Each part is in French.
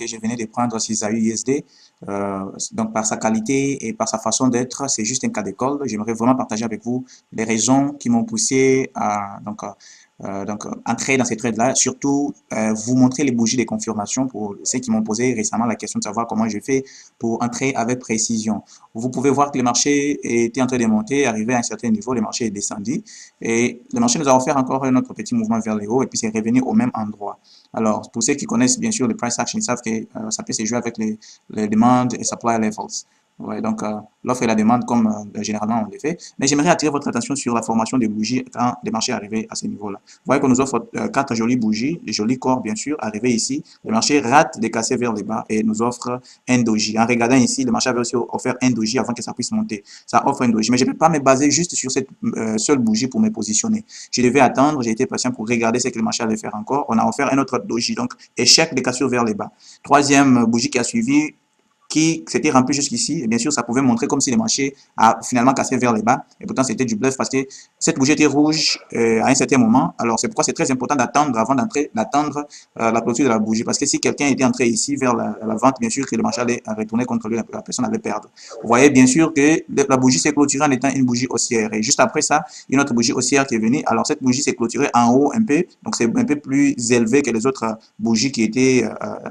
je venais de prendre Cisaü USD. Donc, par sa qualité et par sa façon d'être, c'est juste un cas d'école. J'aimerais vraiment partager avec vous les raisons qui m'ont poussé à entrer dans ces trades-là. Surtout, vous montrer les bougies de confirmation pour ceux qui m'ont posé récemment la question de savoir comment je fais pour entrer avec précision. Vous pouvez voir que le marché était en train de monter, arrivé à un certain niveau, le marché est descendu et le marché nous a offert encore un autre petit mouvement vers le haut et puis c'est revenu au même endroit. Alors, pour ceux qui connaissent bien sûr le price action, ils savent que ça peut se jouer avec les demandes et supply levels. Ouais, donc, l'offre et la demande, comme généralement on le fait. Mais j'aimerais attirer votre attention sur la formation des bougies quand les marchés arrivent à ce niveau-là. Vous voyez qu'on nous offre 4 jolies bougies, des jolis corps, bien sûr, arrivés ici. Le marché rate de casser vers le bas et nous offre un doji. En regardant ici, le marché avait aussi offert un doji avant que ça puisse monter. Ça offre un doji. Mais je ne peux pas me baser juste sur cette seule bougie pour me positionner. Je devais attendre, j'ai été patient pour regarder ce que le marché allait faire encore. On a offert un autre doji, donc échec de cassure vers le bas. Troisième bougie qui a suivi, qui s'était rempli jusqu'ici, et bien sûr, ça pouvait montrer comme si le marché a finalement cassé vers les bas, et pourtant c'était du bluff parce que cette bougie était rouge à un certain moment. Alors c'est pourquoi c'est très important d'attendre avant d'entrer, d'attendre la clôture de la bougie, parce que si quelqu'un était entré ici vers la vente, bien sûr que le marché allait retourner contre lui, la personne allait perdre. Vous voyez bien sûr que la bougie s'est clôturée en étant une bougie haussière, et juste après ça, une autre bougie haussière qui est venue. Alors cette bougie s'est clôturée en haut un peu, donc c'est un peu plus élevé que les autres bougies qui étaient,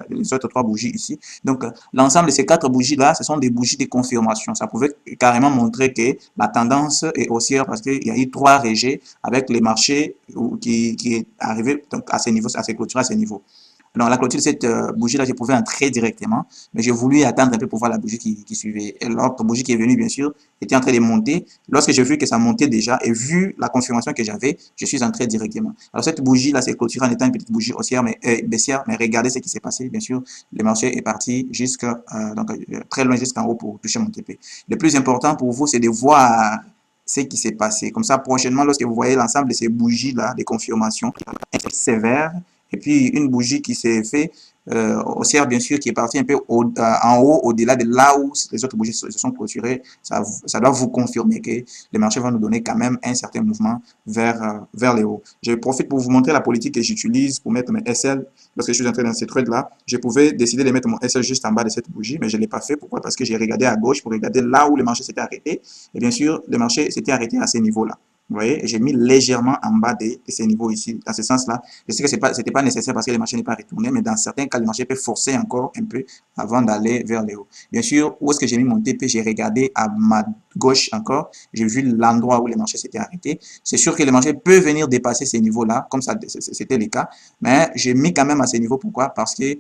les autres trois bougies ici. Donc l'ensemble de ces 4 bougies-là, ce sont des bougies de confirmation. Ça pouvait carrément montrer que la tendance est haussière parce qu'il y a eu 3 rejets avec les marchés qui est arrivé donc, à ces niveaux, à ces clôtures, à ces niveaux. Alors, la clôture de cette bougie-là, je pouvais entrer directement, mais j'ai voulu attendre un peu pour voir la bougie qui suivait. Et l'autre bougie qui est venue, bien sûr, était en train de monter. Lorsque j'ai vu que ça montait déjà et vu la confirmation que j'avais, je suis entré directement. Alors, cette bougie-là, c'est clôturée en étant une petite bougie haussière, mais baissière, mais regardez ce qui s'est passé. Bien sûr, le marché est parti jusqu'à très loin jusqu'en haut pour toucher mon TP. Le plus important pour vous, c'est de voir ce qui s'est passé. Comme ça, prochainement, lorsque vous voyez l'ensemble de ces bougies-là, des confirmations, sévères, et puis une bougie qui s'est fait haussière, bien sûr, qui est partie un peu en haut, au-delà de là où les autres bougies se sont clôturées, ça doit vous confirmer que le marché va nous donner quand même un certain mouvement vers les hauts. Je profite pour vous montrer la politique que j'utilise pour mettre mes SL. Lorsque je suis entré dans ces trades-là, je pouvais décider de mettre mon SL juste en bas de cette bougie, mais je ne l'ai pas fait. Pourquoi? Parce que j'ai regardé à gauche pour regarder là où le marché s'était arrêté. Et bien sûr, le marché s'était arrêté à ces niveaux-là. Vous voyez, j'ai mis légèrement en bas de ces niveaux ici, dans ce sens-là. Je sais que c'était pas nécessaire parce que le marché n'est pas retourné, mais dans certains cas, le marché peut forcer encore un peu avant d'aller vers le haut. Bien sûr, où est-ce que j'ai mis mon TP? J'ai regardé à ma gauche encore. J'ai vu l'endroit où le marché s'était arrêté. C'est sûr que le marché peut venir dépasser ces niveaux-là, comme ça c'était le cas. Mais j'ai mis quand même à ces niveaux. Pourquoi? Parce que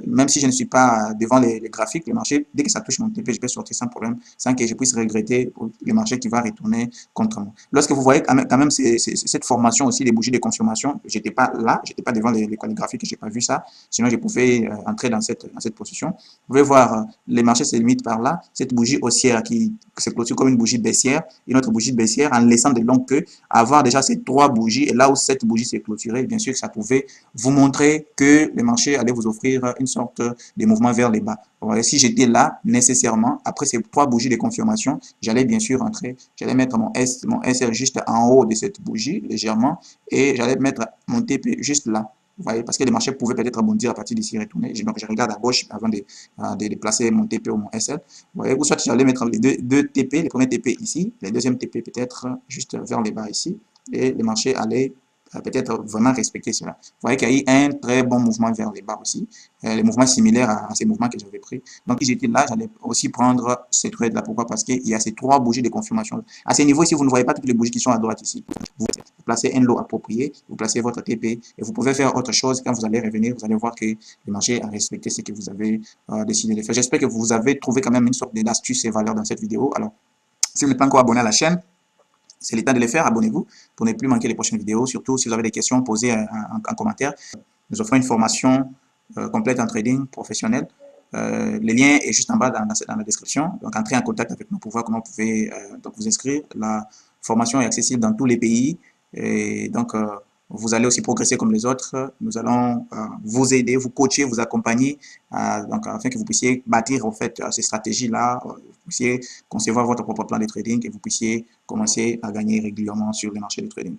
même si je ne suis pas devant les graphiques, le marché, dès que ça touche mon TP, je peux sortir sans problème, sans que je puisse regretter le marché qui va retourner contre moi. Lorsque vous voyez quand même cette formation aussi des bougies de confirmation, j'étais pas là, j'étais pas devant les graphiques, j'ai pas vu ça, sinon je pouvais entrer dans cette position. Vous pouvez voir les marchés se limitent par là, cette bougie haussière qui se clôture comme une bougie baissière, une autre bougie baissière en laissant de longues queues, avoir déjà ces 3 bougies, et là où cette bougie s'est clôturée, bien sûr ça pouvait vous montrer que le marché allait vous offrir une sorte de mouvement vers les bas. Si j'étais là, nécessairement, après ces 3 bougies de confirmation, j'allais bien sûr entrer, j'allais mettre mon SL juste en haut de cette bougie, légèrement, et j'allais mettre mon TP juste là. Vous voyez, parce que les marchés pouvaient peut-être rebondir à partir d'ici et retourner. Donc, je regarde à gauche avant de placer mon TP ou mon SL. Vous voyez, ou soit j'allais mettre les deux TP, le premier TP ici, le deuxième TP peut-être juste vers les bas ici, et le marché allait peut-être vraiment respecter cela. Vous voyez qu'il y a eu un très bon mouvement vers les bas aussi, les mouvements similaires à ces mouvements que j'avais pris. Donc, si j'étais là, j'allais aussi prendre ces trades-là. Pourquoi? Parce qu'il y a ces 3 bougies de confirmation. À ce niveau ici, vous ne voyez pas toutes les bougies qui sont à droite ici. Vous placez un lot approprié, vous placez votre TP et vous pouvez faire autre chose. Quand vous allez revenir, vous allez voir que le marché a respecté ce que vous avez décidé de faire. J'espère que vous avez trouvé quand même une sorte d'astuce et valeur dans cette vidéo. Alors, si vous n'êtes pas encore abonné à la chaîne, c'est le temps de le faire, abonnez-vous pour ne plus manquer les prochaines vidéos. Surtout, si vous avez des questions, posez en commentaire. Nous offrons une formation complète en trading professionnel. Le lien est juste en bas dans la description. Donc, entrez en contact avec nous pour voir comment vous pouvez donc vous inscrire. La formation est accessible dans tous les pays. Et donc, vous allez aussi progresser comme les autres. Nous allons vous aider, vous coacher, vous accompagner donc, afin que vous puissiez bâtir en fait ces stratégies-là, vous puissiez concevoir votre propre plan de trading et vous puissiez commencer à gagner régulièrement sur les marchés de trading.